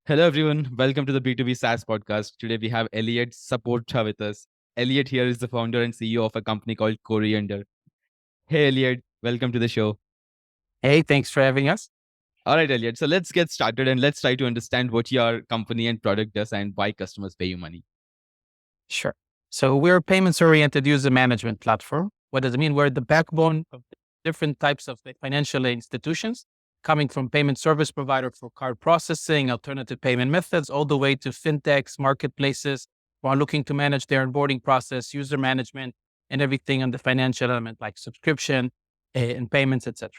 Hello, everyone. Welcome to the B2B SaaS podcast. Today we have Elliot Saporta with us. Elliot here is the founder and CEO of a company called Coriunder. Hey, Elliot. Welcome to the show. Hey, thanks for having us. All right, Elliot. So let's get started and let's try to understand what your company and product does and why customers pay you money. Sure. So we're a payments-oriented user management platform. What does it mean? We're the backbone of different types of financial institutions, coming from payment service provider for card processing, alternative payment methods, all the way to fintechs, marketplaces who are looking to manage their onboarding process, user management, and everything on the financial element like subscription and payments, etc.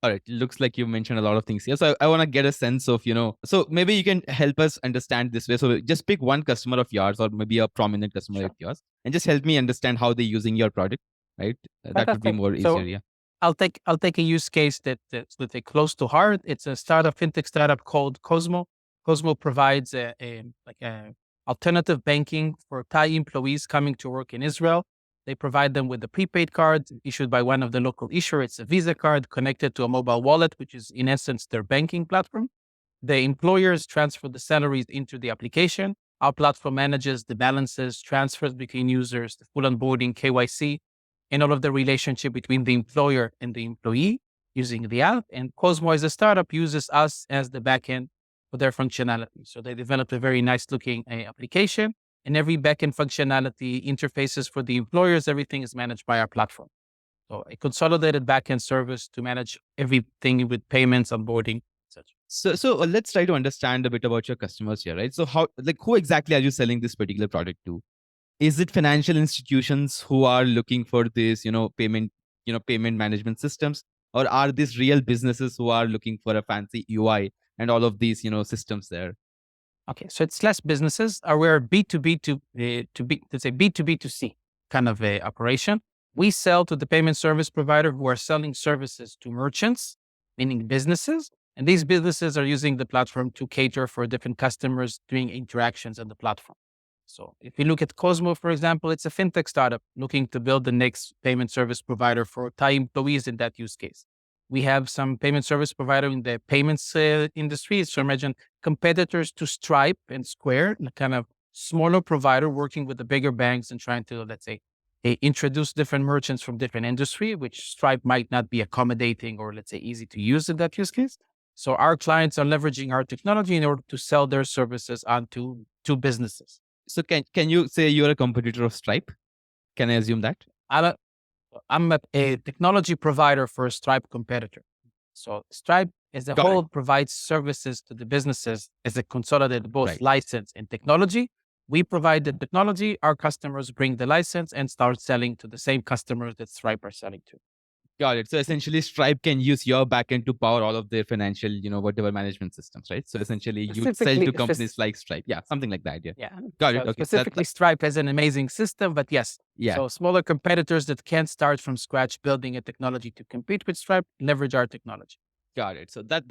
All right. Looks like you mentioned a lot of things here. So I want to get a sense of, so maybe you can help us understand this way. So just pick one customer of yours or maybe a prominent customer of Sure. yours and just help me understand how they're using your product, right? That would be Fantastic. more easier. So Yeah. I'll take a use case that's let's say close to heart. It's a fintech startup called Cosmo. Cosmo provides a alternative banking for Thai employees coming to work in Israel. They provide them with a prepaid card issued by one of the local issuers. It's a Visa card connected to a mobile wallet, which is in essence their banking platform. The employers transfer the salaries into the application. Our platform manages the balances, transfers between users, the full onboarding, KYC, and all of the relationship between the employer and the employee using the app. And Cosmo as a startup uses us as the backend for their functionality. So they developed a very nice looking application, and every backend functionality, interfaces for the employers, everything is managed by our platform. So a consolidated backend service to manage everything with payments, onboarding, etc. So let's try to understand a bit about your customers here, right? So who exactly are you selling this particular product to? Is it financial institutions who are looking for this, payment management systems, or are these real businesses who are looking for a fancy UI and all of these, systems there? Okay, so it's less businesses. We're B2B to B, let's say B2B to C kind of a operation. We sell to the payment service provider who are selling services to merchants, meaning businesses. And these businesses are using the platform to cater for different customers doing interactions on the platform. So if you look at Cosmo, for example, it's a fintech startup looking to build the next payment service provider for Thai employees in that use case. We have some payment service provider in the payments industry. So imagine competitors to Stripe and Square, a kind of smaller provider working with the bigger banks and trying to, let's say, introduce different merchants from different industry, which Stripe might not be accommodating or let's say easy to use in that use case. So our clients are leveraging our technology in order to sell their services onto to businesses. So can you say you're a competitor of Stripe? Can I assume that? I'm a, I'm a technology provider for a Stripe competitor. So Stripe as a Got it. whole provides services to the businesses as a consolidated both Right. license and technology. We provide the technology, our customers bring the license and start selling to the same customers that Stripe are selling to. Got it. So essentially, Stripe can use your backend to power all of their financial, whatever management systems, right? So essentially, you sell Specifically, to companies like Stripe. Yeah, something like that. Yeah. yeah. Got it. So Okay. That, specifically, Stripe has an amazing system, but yes. yeah. So smaller competitors that can't start from scratch building a technology to compete with Stripe leverage our technology. Got it. So that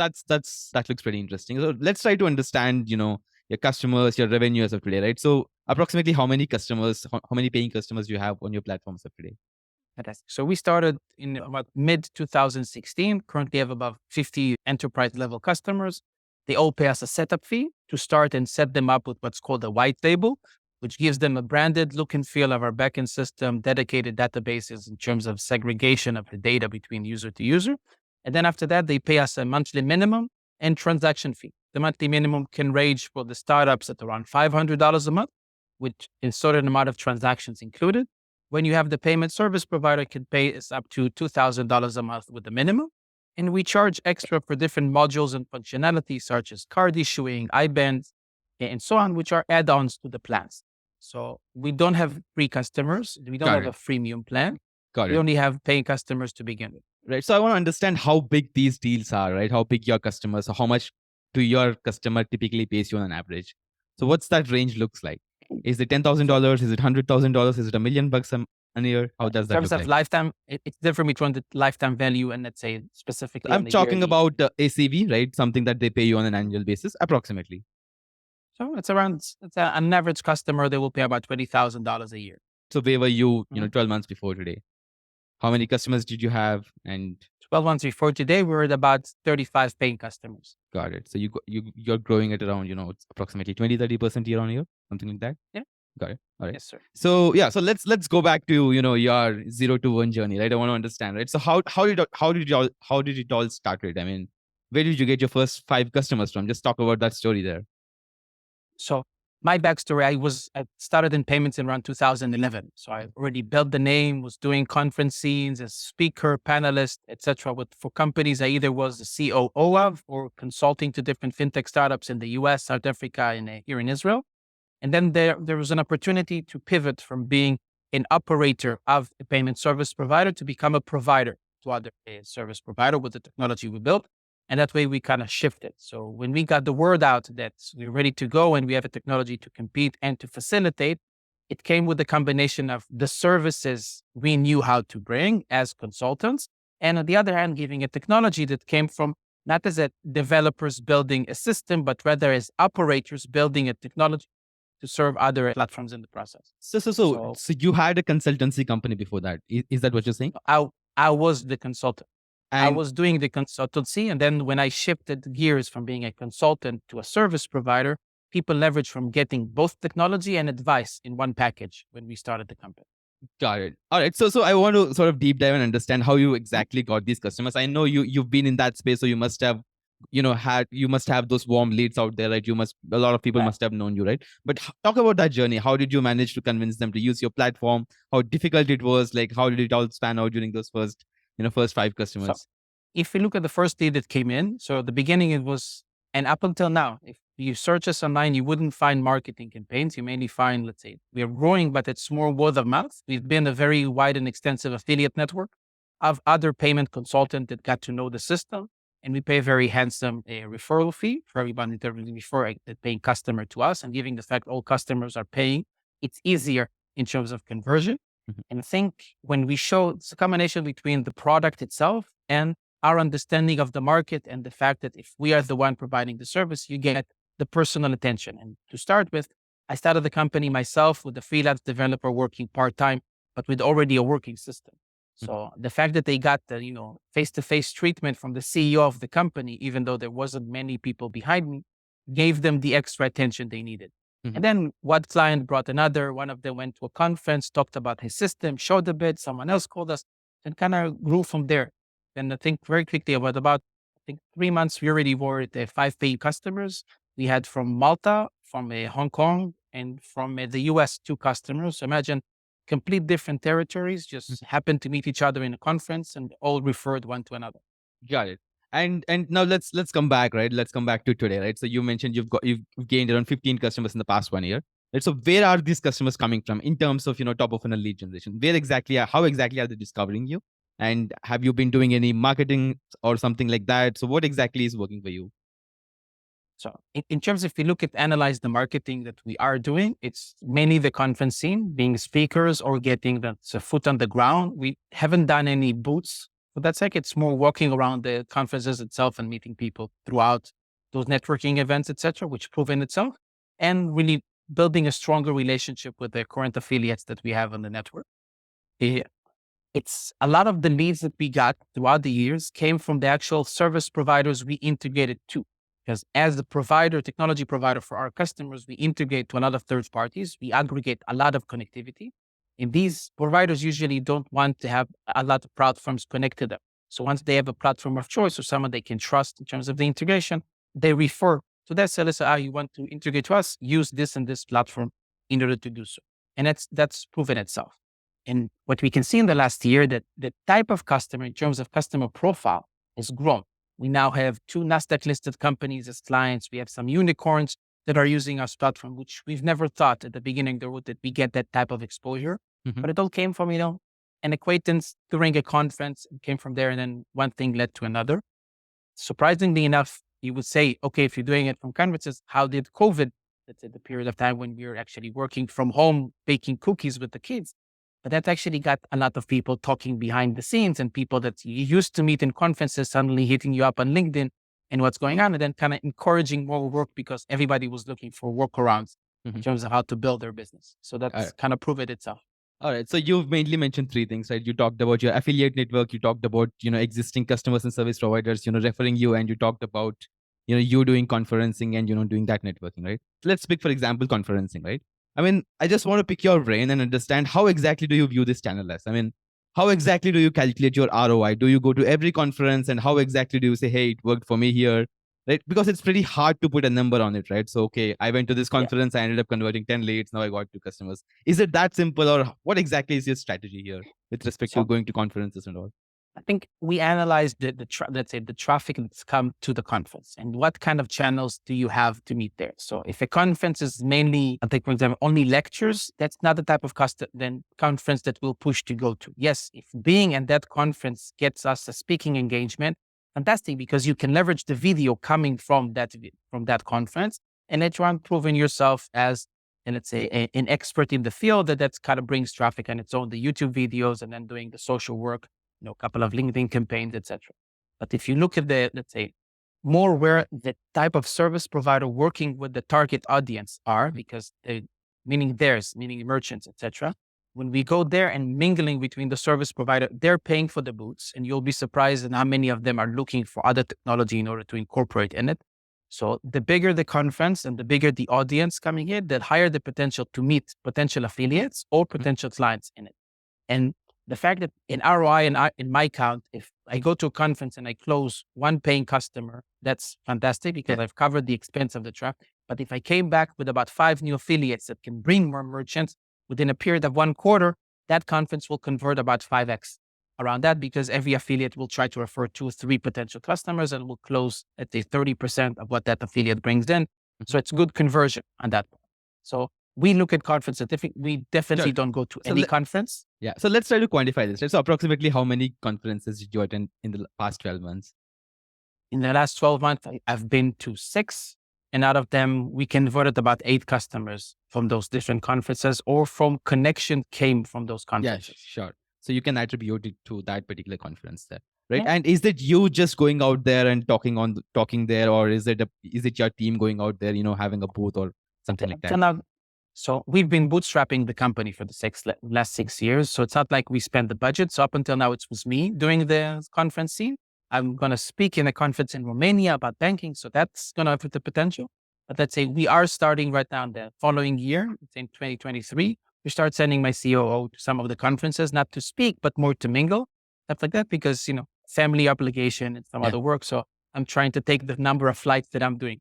looks pretty interesting. So let's try to understand, your customers, your revenue as of today, right? So approximately how many customers, how many paying customers do you have on your platforms of today? Fantastic. So we started in about mid 2016. Currently have about 50 enterprise level customers. They all pay us a setup fee to start and set them up with what's called a white label, which gives them a branded look and feel of our backend system, dedicated databases in terms of segregation of the data between user to user. And then after that, they pay us a monthly minimum and transaction fee. The monthly minimum can range for the startups at around $500 a month, with a certain amount of transactions included. When you have the payment service provider can pay us up to $2,000 a month with the minimum. And we charge extra for different modules and functionalities such as card issuing, IBANs, and so on, which are add-ons to the plans. So we don't have free customers. We don't Got have a it. freemium plan. Got We it. only have paying customers to begin with. Right. So I want to understand how big these deals are, right? How big your customers, so how much do your customer typically pays you on an average? So what's that range looks like? Is it So $10,000? Is it $100,000? Is it $1 million a year? How in does that terms look of like? lifetime, it's different between the lifetime value and let's say specifically on I'm the talking yearly. about ACV, right? Something that they pay you on an annual basis, approximately. So it's around, an average customer, they will pay about $20,000 a year. So where were you, Mhm. 12 months before today? How many customers did you have? And 12 months before today, we were at about 35 paying customers. Got it. So you're growing at around, it's approximately 20-30% year on year, something like that. Yeah. Got it. All right. Yes, sir. So yeah, so let's go back to your 0 to 1 journey, right? I want to understand, right? So how did it all started? I mean, where did you get your first 5 customers from? Just talk about that story there. So my backstory, I started in payments in around 2011. So I already built the name, was doing conference scenes as speaker, panelist, etc. For companies I either was the COO of or consulting to different fintech startups in the US, South Africa, and here in Israel. And then there was an opportunity to pivot from being an operator of a payment service provider to become a provider to other service provider with the technology we built. And that way we kind of shifted. So when we got the word out that we're ready to go and we have a technology to compete and to facilitate, it came with a combination of the services we knew how to bring as consultants. And on the other hand, giving a technology that came from not as a developers building a system, but rather as operators building a technology to serve other platforms in the process. So you had a consultancy company before that. Is that what you're saying? I was the consultant. I And was doing the consultancy. And then when I shifted gears from being a consultant to a service provider, people leveraged from getting both technology and advice in one package when we started the company. got it. All right. So I want to sort of deep dive and understand how you exactly got these customers. I know you've been in that space, so you must have, you must have those warm leads out there, right? A lot of people Right. must have known you, right? But talk about that journey. How did you manage to convince them to use your platform? How difficult it was? Like, how did it all span out during those first 5 So customers? if you look at the first lead that came in, so at the beginning it was, and up until now, if you search us online, you wouldn't find marketing campaigns. You mainly find, let's say, we are growing, but it's more word of mouth. We've been a very wide and extensive affiliate network of other payment consultants that got to know the system. And we pay a very handsome referral fee for everybody that refer a paying customer to us. And given the fact all customers are paying, it's easier in terms of conversion. Mhm. And I think when we show it's a combination between the product itself and our understanding of the market and the fact that if we are the one providing the service, you get the personal attention. And to start with, I started the company myself with a freelance developer working part-time, but with already a working system. So the fact that they got the, face-to-face treatment from the CEO of the company, even though there wasn't many people behind me, gave them the extra attention they needed. Mhm. And then one client brought another, one of them went to a conference, talked about his system, showed a bit, someone else called us, and kind of grew from there. And I think very quickly, about I think 3 months, we already were at 5 paying customers. We had from Malta, from Hong Kong, and from the US, 2 customers. So imagine complete different territories, just happened to meet each other in a conference and all referred one to another. Got it. And now let's come back, right? Let's come back to today, right? So you mentioned you've gained around 15 customers in the past 1 year. Right? So where are these customers coming from in terms of top of funnel lead generation? How exactly are they discovering you? And have you been doing any marketing or something like that? So what exactly is working for you? So in terms, if we look at analyze the marketing that we are doing, it's mainly the conference scene, being speakers or getting the foot on the ground. We haven't done any booths for that sake. It's more walking around the conferences itself and meeting people throughout those networking events, etc., which proven itself, and really building a stronger relationship with the current affiliates that we have on the network. Eh, It's a lot of the leads that we got throughout the years came from the actual service providers we integrated to. Because as the provider, technology provider for our customers, we integrate to a lot of third parties. We aggregate a lot of connectivity. And these providers usually don't want to have a lot of platforms connected to them. So once they have a platform of choice or someone they can trust in terms of the integration, they refer to that seller, say, you want to integrate to us, use this and this platform in order to do so. And that's proven itself. And what we can see in the last year that the type of customer in terms of customer profile has grown. We now have 2 NASDAQ listed companies as clients. We have some unicorns that are using our platform, which we've never thought at the beginning that we get that type of exposure. Mhm. But it all came from, an acquaintance during a conference. It came from there. And then one thing led to another. Surprisingly enough, you would say, okay, if you're doing it from conferences, how did COVID, let's say the period of time when we were actually working from home, baking cookies with the kids, but that actually got a lot of people talking behind the scenes and people that you used to meet in conferences suddenly hitting you up on LinkedIn and what's going on, and then kind of encouraging more work because everybody was looking for workarounds in Mhm. terms of how to build their business. So Uh, that's kind of proved it itself. All right. So you've mainly mentioned three things, right? You talked about your affiliate network. You talked about, existing customers and service providers, referring you, and you talked about, you doing conferencing and, doing that networking, right? Let's pick, for example, conferencing, right? I mean, I just want to pick your brain and understand how exactly do you view this channel as? I mean, how exactly do you calculate your ROI? Do you go to every conference and how exactly do you say, hey, it worked for me here? Right? Because it's pretty hard to put a number on it, right? So, okay, I went to this Yeah. conference, I ended up converting 10 leads, now I got two customers. Is it that simple, or what exactly is your strategy here with respect to So going to conferences and all? I think we analyzed let's say the traffic that's come to the conference and what kind of channels do you have to meet there. So if a conference is mainly, I think, for example, only lectures, that's not the type of then conference that we'll push to go to. Yes, if being at that conference gets us a speaking engagement, fantastic, because you can leverage the video coming from that conference and later on proving yourself as, and let's say an expert in the field that's kind of brings traffic on its own, the YouTube videos and then doing the social work, a couple of LinkedIn campaigns, etc. But if you look at let's say, more where the type of service provider working with the target audience are, because meaning theirs, meaning merchants, etc. When we go there and mingling between the service provider, they're paying for the booths, and you'll be surprised at how many of them are looking for other technology in order to incorporate in it. So the bigger the conference and the bigger the audience coming in, the higher the potential to meet potential affiliates or potential clients in it. And the fact that in ROI and in my count, if I go to a conference and I close one paying customer, that's fantastic because I've covered the expense of the traffic. But if I came back with about 5 new affiliates that can bring more merchants within a period of 1 quarter, that conference will convert about 5x around that, because every affiliate will try to refer 2 or 3 potential customers and will close at the 30% of what that affiliate brings in. So it's good conversion on that point. So we look at conferences. We definitely Sure. don't go to So any conference. Yeah. So let's try to quantify this, right? So approximately how many conferences did you attend in the past 12 months? In the last 12 months, I've been to 6. And out of them, we converted about 8 customers from those different conferences or from connection came from those Yeah, conferences. sure. So you can attribute it to that particular conference there, right? Yeah. And is it you just going out there and talking there, or is it your team going out there, having a booth or something like that? So we've been bootstrapping the company for the last 6 years. So it's not like we spent the budget. So up until now, it was me doing the conference scene. I'm going to speak in a conference in Romania about banking. So that's going to have the potential. But let's say we are starting right now in the following year, it's in 2023, we start sending my COO to some of the conferences, not to speak, but more to mingle, stuff like that, because, family obligation and some Yeah. other work. So I'm trying to take the number of flights that I'm doing.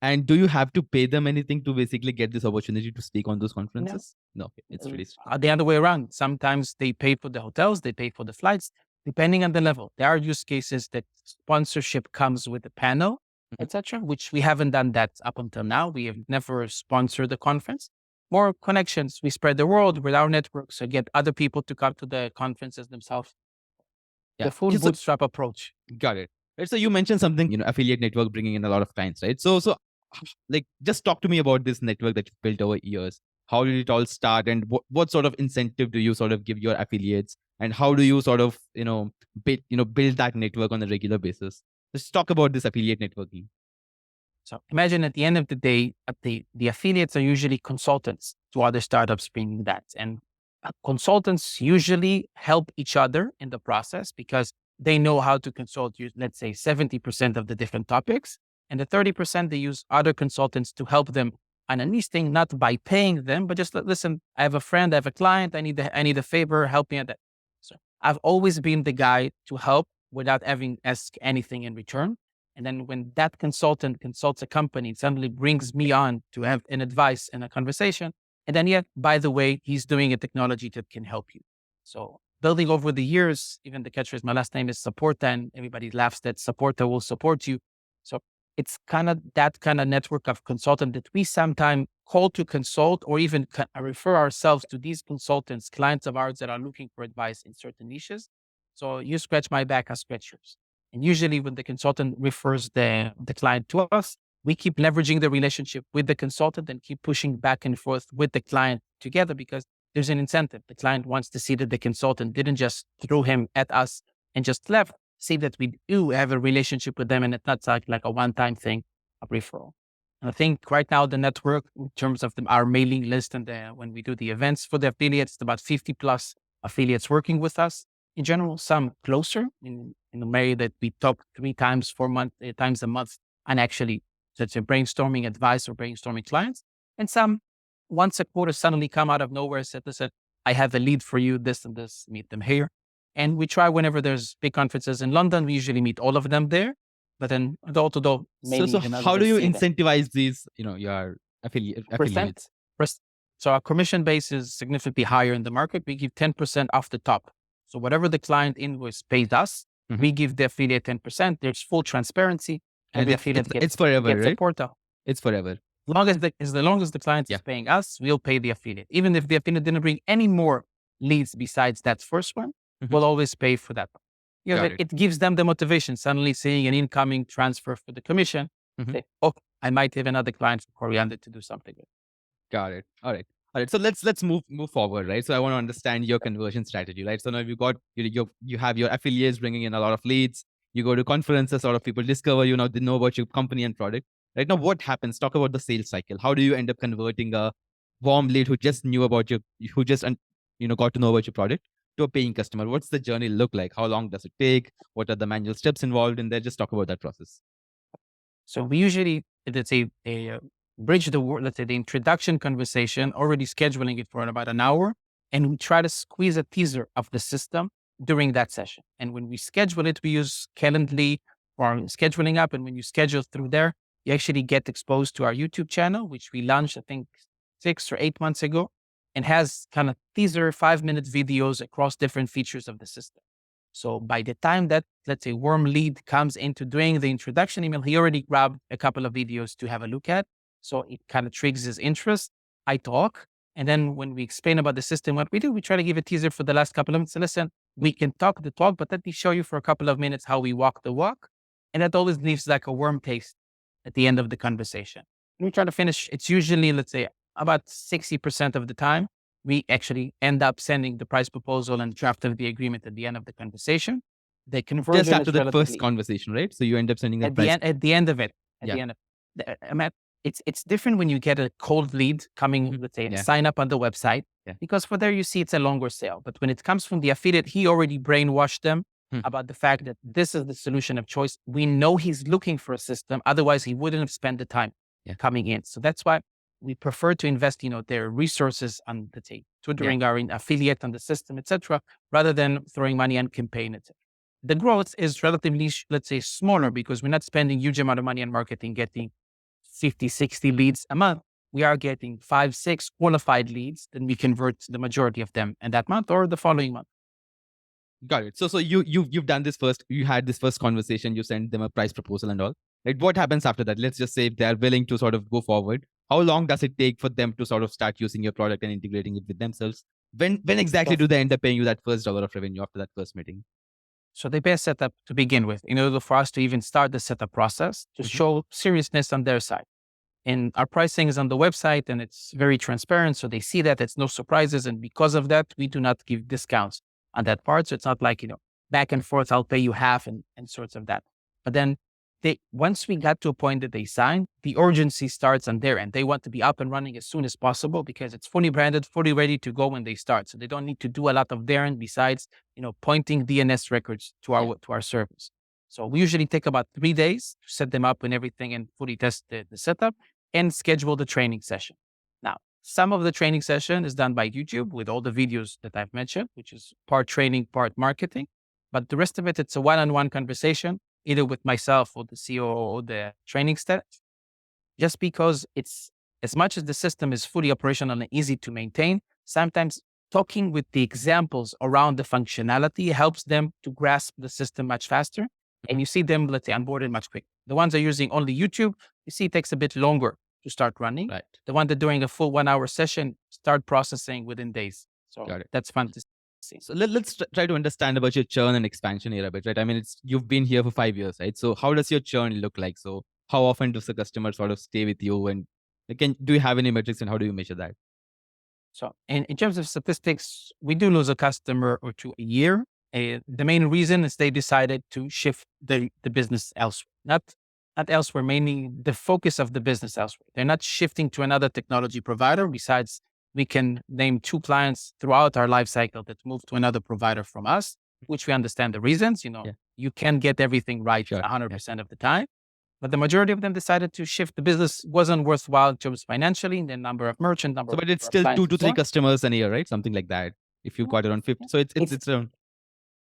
And do you have to pay them anything to basically get this opportunity to speak on those conferences? No, okay. It's pretty The other way around. Sometimes they pay for the hotels, they pay for the flights, depending on the level. There are use cases that sponsorship comes with the panel, etc., which we haven't done that up until now. We have never sponsored the conference. More connections. We spread the world with our network, so get other people to come to the conferences themselves. Yeah. The full Okay, so bootstrap approach. got it. Right. So you mentioned something, affiliate network bringing in a lot of clients, right? So like just talk to me about this network that you've built over years. How did it all start, and what sort of incentive do you sort of give your affiliates, and how do you sort of, build that network on a regular basis? Let's talk about this affiliate networking. So imagine at the end of the day, the affiliates are usually consultants to other startups bringing that. And consultants usually help each other in the process because they know how to consult you, let's say 70% of the different topics. And the 30%, they use other consultants to help them on a niche thing, not by paying them, but just listen, I have a friend, I have a client, I need a favor, help me at that. So I've always been the guy to help without having ask anything in return. And then when that consultant consults a company, it suddenly brings me on to have an advice and a conversation. And then, yeah, by the way, he's doing a technology that can help you. So building over the years, even the catchphrase, my last name is Supporta, and everybody laughs that Supporta will support you. So it's kind of that kind of network of consultant that we sometimes call to consult or even refer ourselves to these consultants, clients of ours that are looking for advice in certain niches. So you scratch my back, I scratch yours. And usually when the consultant refers the client to us, we keep leveraging the relationship with the consultant and keep pushing back and forth with the client together because there's an incentive. The client wants to see that the consultant didn't just throw him at us and just left, see that we do have a relationship with them and it's not like a one-time thing, a referral. I think right now the network, in terms of our mailing list and when we do the events for the affiliates, it's about 50 plus affiliates working with us. In general, some closer in a way that we talk 3 times a month, and actually such a brainstorming advice or brainstorming clients. And some once a quarter suddenly come out of nowhere, said, I have a lead for you, this and this, meet them here. And we try whenever there's big conferences in London, we usually meet all of them there. But then door to door, So maybe so even other how do than you see them. incentivize these, your Percent. affiliates? So our commission base is significantly higher in the market. We give 10% off the top. So whatever the client invoice pays us, Mhm. we give the affiliate 10%. There's full transparency. And Every it's affiliate it's it's gets forever, right? a portal. It's forever. As long as the client Yeah. is paying us, we'll pay the affiliate. Even if the affiliate didn't bring any more leads besides that first one, Mhm. we'll always pay for that. Got it. It gives them the motivation, suddenly seeing an incoming transfer for the commission. Mhm. Say, oh, I might have another client for Coriunder to do something with. Got it. All right. All right. So let's move forward, right? So I want to understand your conversion strategy, right? So now you've got you have your affiliates bringing in a lot of leads. You go to conferences, a lot of people discover you now they know about your company and product. Right now, what happens? Talk about the sales cycle. How do you end up converting a warm lead who just knew about your who just got to know about your product to a paying customer? What's the journey look like? How long does it take? What are the manual steps involved in there? Just talk about that process. So we usually, let's say, bridge let's say the introduction conversation, already scheduling it for about an hour. And we try to squeeze a teaser of the system during that session. And when we schedule it, we use Calendly or scheduling app. And when you schedule through there, you actually get exposed to our YouTube channel, which we launched, I think, 6 or 8 months ago, and has kind of teaser 5-minute videos across different features of the system. So by the time that, let's say, warm lead comes into doing the introduction email, he already grabbed a couple of videos to have a look at. So it kind of triggers his interest. I talk. And then when we explain about the system, what we do, we try to give a teaser for the last couple of minutes. So listen, we can talk the talk, but let me show you for a couple of minutes how we walk the walk. And that always leaves like a warm taste at the end of the conversation. And we try to finish. It's usually, let's say, about 60% of the time we actually end up sending the price proposal and draft of the agreement at the end of the conversation. The Just conversion after is that first relatively conversation, right? So you end up sending a at the price. end. At the end of it, at Yeah. the end of I mean, it's different when you get a cold lead coming, Mhm. let's say, Yeah. sign up on the website, Yeah. because for there you see it's a longer sale. But when it comes from the affiliate, he already brainwashed them Hmm. about the fact that this is the solution of choice. We know he's looking for a system, otherwise he wouldn't have spent the time Yeah. coming in. So that's why we prefer to invest, their resources on, let's say, tutoring our affiliate on the system, etc., rather than throwing money on campaign, etc. The growth is relatively, let's say, smaller because we're not spending huge amount of money on marketing, getting 50, 60 leads a month. We are getting 5, 6 qualified leads. Then we convert the majority of them in that month or the following month. Got it. So you've done this first. You had this first conversation. You sent them a price proposal and all. Right. What happens after that? Let's just say if they are willing to sort of go forward. How long does it take for them to sort of start using your product and integrating it with themselves? When exactly So, do they end up paying you that first dollar of revenue after that first meeting? so they pay a setup to begin with in order for us to even start the setup process to Mhm. show seriousness on their side. And our pricing is on the website and it's very transparent. So they see that it's no surprises. And because of that, we do not give discounts on that part. So it's not like, back and forth, I'll pay you half and sorts of that. But then once we got to a point that they sign, the urgency starts on their end. They want to be up and running as soon as possible because it's fully branded, fully ready to go when they start. So they don't need to do a lot of their end besides, pointing DNS records to our service. So we usually take about 3 days to set them up and everything and fully test the setup and schedule the training session. Now, some of the training session is done by YouTube with all the videos that I've mentioned, which is part training, part marketing. But the rest of it, it's a one-on-one conversation, either with myself or the CEO or the training staff, just because it's as much as the system is fully operational and easy to maintain, sometimes talking with the examples around the functionality helps them to grasp the system much faster. And you see them, let's say, onboarded much quicker. The ones that are using only YouTube, you see it takes a bit longer to start running. Right. The one that doing a full 1 hour session start processing within days. So Got it. that's fun to see. So let's try to understand about your churn and expansion here a bit, right? I mean, you've been here for 5 years, right? So how does your churn look like? So how often does the customer sort of stay with you, and do you have any metrics, and how do you measure that? So in terms of statistics, we do lose a customer or two a year. The main reason is they decided to shift the business elsewhere. Not not elsewhere, mainly the focus of the business elsewhere. They're not shifting to another technology provider. Besides, we can name 2 clients throughout our life cycle that moved to another provider from us, which we understand the reasons. Yeah. You can get everything right Sure. 100% of the time. But the majority of them decided to shift. The business wasn't worthwhile in terms financially, the number of merchant, number So, of but it's number of still clients, two and to so three on. customers a year, right? Something like that. If you Yeah, got around 50, yeah. so it's It's around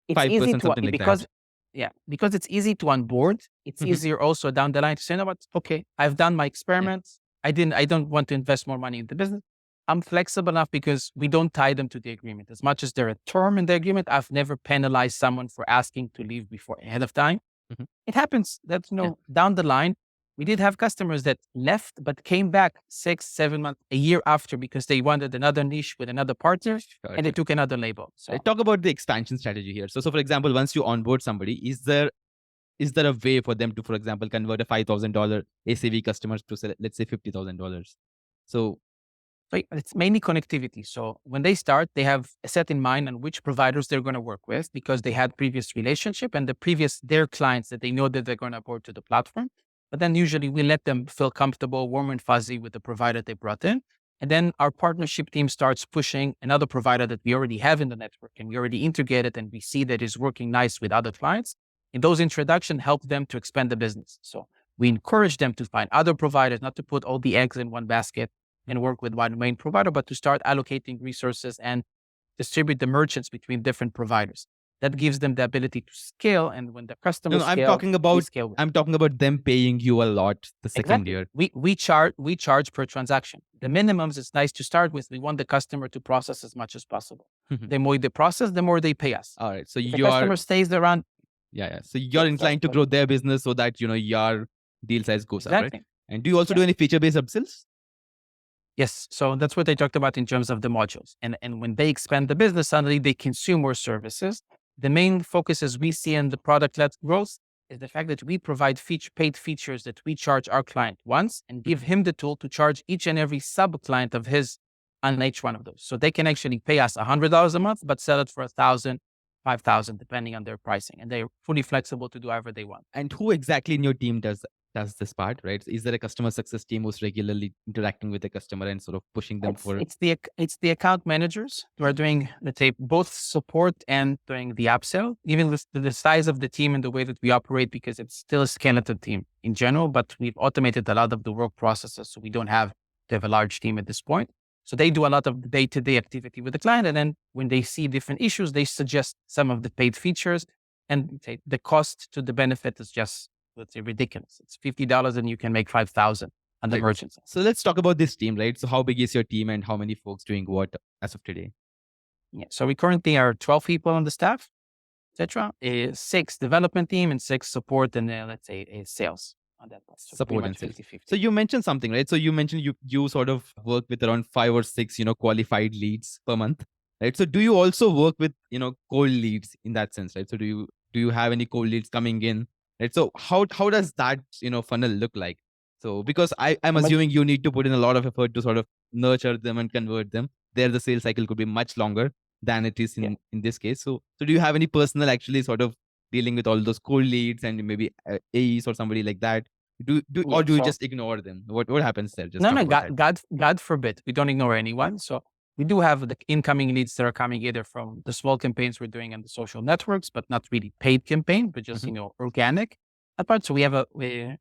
it's easy 5%, to something like that. because yeah, because it's easy to onboard. It's Mhm. easier also down the line to say, no, but okay, I've done my Yeah. experiments. I don't want to invest more money in the business. I'm flexible enough because we don't tie them to the agreement. As much as there a term in the agreement, I've never penalized someone for asking to leave before ahead of time. Mhm. It happens that, Yeah. down the line, we did have customers that left, but came back 6, 7 months, a year after because they wanted another niche with another partner Sure, and they sure. took another label. So Talk about the expansion strategy here. So, for example, once you onboard somebody, is there a way for them to, for example, convert a $5,000 ACV customers to, say, let's say, $50,000? So, So it's mainly connectivity. So when they start, they have a set in mind on which providers they're going to work with because they had previous relationship and their clients that they know that they're going to port to the platform. But then usually we let them feel comfortable, warm and fuzzy with the provider they brought in. And then our partnership team starts pushing another provider that we already have in the network and we already integrated and we see that is working nice with other clients. And those introductions help them to expand the business. So we encourage them to find other providers, not to put all the eggs in one basket and work with one main provider, but to start allocating resources and distribute the merchants between different providers. That gives them the ability to scale. And when the no, customers no, I'm scale, talking we about scale with them. I'm talking about them paying you a lot the second Exactly. year. We charge per transaction. The minimums it's nice to start with. We want the customer to process as much as possible. Mhm. The more they process, the more they pay us. All right. So If the you are customer stays around, Yeah, yeah. So you're yeah, sorry, inclined to go ahead. grow their business so that your deal size goes up, right? Exactly. And do you also Yeah. do any feature-based upsells? Yes. So that's what I talked about in terms of the modules. And when they expand the business, suddenly they consume more services. The main focus as we see in the product-led growth is the fact that we provide paid features that we charge our client once and give him the tool to charge each and every sub-client of his on each one of those. So they can actually pay us $100 a month, but sell it for 1,000, 5,000, depending on their pricing. And they're fully flexible to do whatever they want. And who exactly in your team does this part, right? Is there a customer success team who's regularly interacting with the customer and sort of pushing them It's for? it's the it's the account managers who are doing, let's say, both support and doing the upsell. Even with the size of the team and the way that we operate, because it's still a skeleton team in general, but we've automated a lot of the work processes, so we don't have to have a large team at this point. So they do a lot of the day-to-day activity with the client, and then when they see different issues, they suggest some of the paid features, and say the cost to the benefit is just, let's say, ridiculous. It's $50 and you can make 5,000 on the Right. merchant side. So let's talk about this team, right? So how big is your team and how many folks doing what as of today? Yeah. So we currently are 12 people on the staff, etc. 6 development team and 6 support and let's say sales on that part. So pretty Support and much sales. 50-50. So you mentioned something, right? So you mentioned you sort of work with around 5 or 6, qualified leads per month, right? So do you also work with, cold leads in that sense, right? So do you have any cold leads coming in, right? So how does that, funnel look like? So because I'm The maj- assuming you need to put in a lot of effort to sort of nurture them and convert them. There, the sales cycle could be much longer than it is yeah. in this case. So do you have any personnel actually sort of dealing with all those cold leads and maybe AEs or somebody like that? Yeah. Or do you So just ignore them? What happens there? Just no, talk no, about that. God forbid. We don't ignore anyone. So we do have the incoming leads that are coming either from the small campaigns we're doing on the social networks, but not really paid campaign, but just, Mhm. organic. Apart, so we have a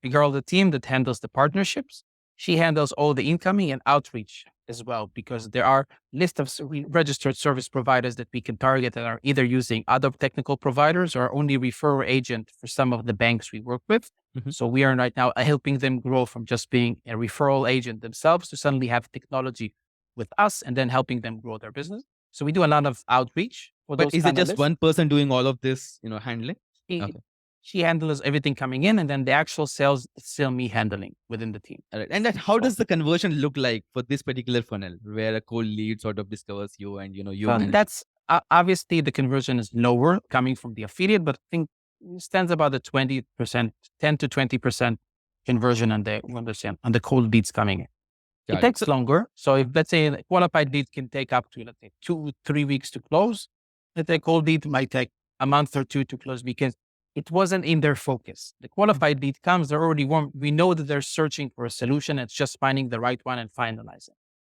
girl on the team that handles the partnerships. She handles all the incoming and outreach as well, because there are list of registered service providers that we can target that are either using other technical providers or only referral agent for some of the banks we work with. Mhm. So we are right now helping them grow from just being a referral agent themselves to suddenly have technology with us and then helping them grow their business. So we do a lot of outreach for But those is it kind of just lists. one person doing all of this, handling? She, Okay. she handles everything coming in, and then the actual sales, it's still me handling within the team. All right. And then how So, does the conversion look like for this particular funnel where a cold lead sort of discovers you and you so manage? that's obviously the conversion is lower coming from the affiliate, but I think it stands about the 20%, 10 to 20% conversion on the cold leads coming in. It Got it. takes longer. So if, let's say, a qualified lead can take up to, let's say, 2, 3 weeks to close, let's say cold lead might take a month or 2 to close because it wasn't in their focus. The qualified lead comes, they're already warm. We know that they're searching for a solution. It's just finding the right one and finalizing.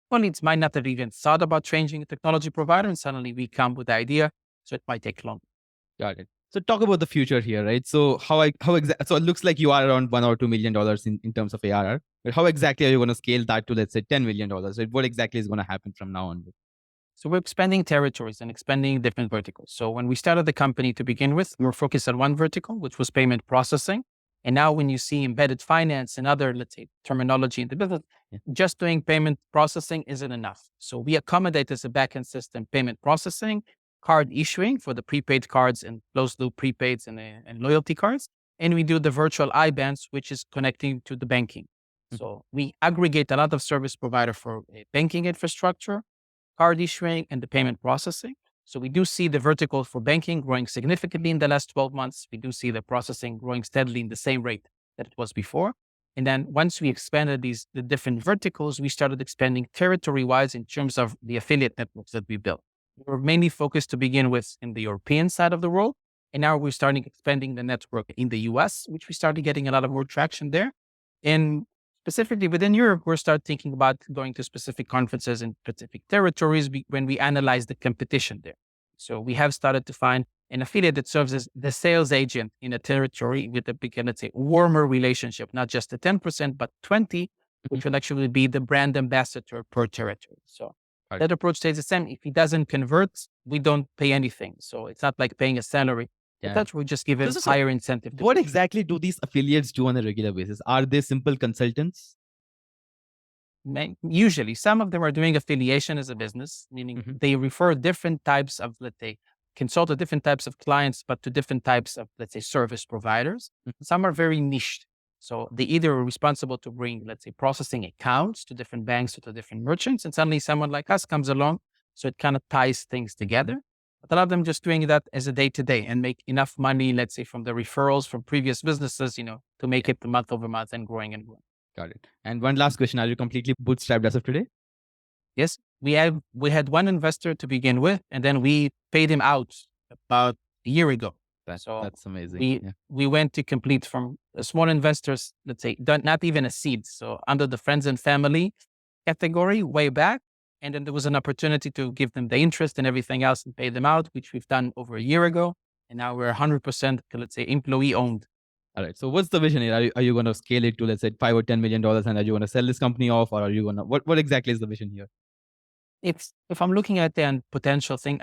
Well, leads might not have even thought about changing a technology provider, and suddenly we come with the idea. So it might take long. Got it. So talk about the future here, right? So so it looks like you are around $1 or $2 million in terms of ARR. But how exactly are you going to scale that to, let's say, $10 million? What exactly is going to happen from now on? So we're expanding territories and expanding different verticals. So when we started the company to begin with, we were focused on one vertical, which was payment processing. And now when you see embedded finance and other, let's say, terminology in the business, Yeah. just doing payment processing isn't enough. So we accommodate as a backend system payment processing, card issuing for the prepaid cards and closed loop prepaids and loyalty cards. And we do the virtual IBANs, which is connecting to the banking. Mhm. So we aggregate a lot of service provider for banking infrastructure, card issuing, and the payment processing. So we do see the vertical for banking growing significantly in the last 12 months. We do see the processing growing steadily in the same rate that it was before. And then once we expanded the different verticals, we started expanding territory-wise in terms of the affiliate networks that we built. We were mainly focused to begin with in the European side of the world. And now we're starting expanding the network in the US, which we started getting a lot of more traction there. And specifically within Europe, we're start thinking about going to specific conferences in specific territories when we analyze the competition there. So we have started to find an affiliate that serves as the sales agent in a territory with a big, let's say, warmer relationship, not just the 10%, but 20, which will actually be the brand ambassador per territory. So Right. that approach stays the same. If he doesn't convert, we don't pay anything. So it's not like paying a salary. But Yeah. that's we just give him So higher incentive. what exactly do these affiliates do on a regular basis? Are they simple consultants? Usually, some of them are doing affiliation as a business, meaning Mhm. they refer different types of, let's say, consult to different types of clients, but to different types of, let's say, service providers. Mhm. Some are very niched. So they either are responsible to bring, let's say, processing accounts to different banks or to different merchants, and suddenly someone like us comes along. So it kind of ties things together. But a lot of them just doing that as a day to day and make enough money, let's say, from the referrals from previous businesses, to make it month over month and growing and growing. Got it. And one last question. Are you completely bootstrapped as of today? Yes, we had one investor to begin with, and then we paid him out about a year ago. So That's amazing. we Yeah. we went to complete from small investors, let's say, not even a seed. So under the friends and family category way back. And then there was an opportunity to give them the interest and everything else and pay them out, which we've done over a year ago. And now we're 100%, let's say, employee owned. All right. So what's the vision here? Are you going to scale it to, let's say, $5 or $10 million, and are you going to sell this company off, or are you going to what exactly is the vision here? If I'm looking at the potential thing,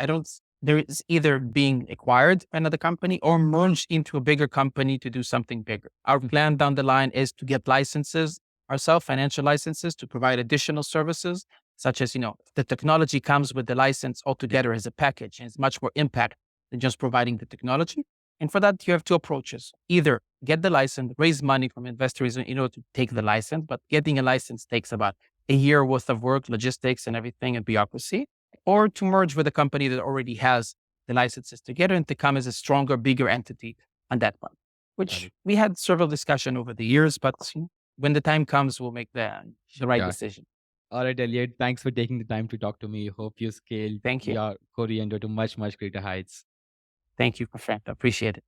there is either being acquired by another company or merged into a bigger company to do something bigger. Our plan down the line is to get licenses ourselves, financial licenses to provide additional services, such as, the technology comes with the license altogether as a package and it's much more impact than just providing the technology. And for that, you have two approaches. Either get the license, raise money from investors in order to take the license, but getting a license takes about a year worth of work, logistics and everything and bureaucracy, or to merge with a company that already has the licenses together and to come as a stronger, bigger entity on that one, which we had several discussion over the years, but when the time comes, we'll make the right Yeah. decision. All right, Elliot. Thanks for taking the time to talk to me. Hope you scale Thank you. your Coriunder to much, much greater heights. Thank you, my friend. I appreciate it.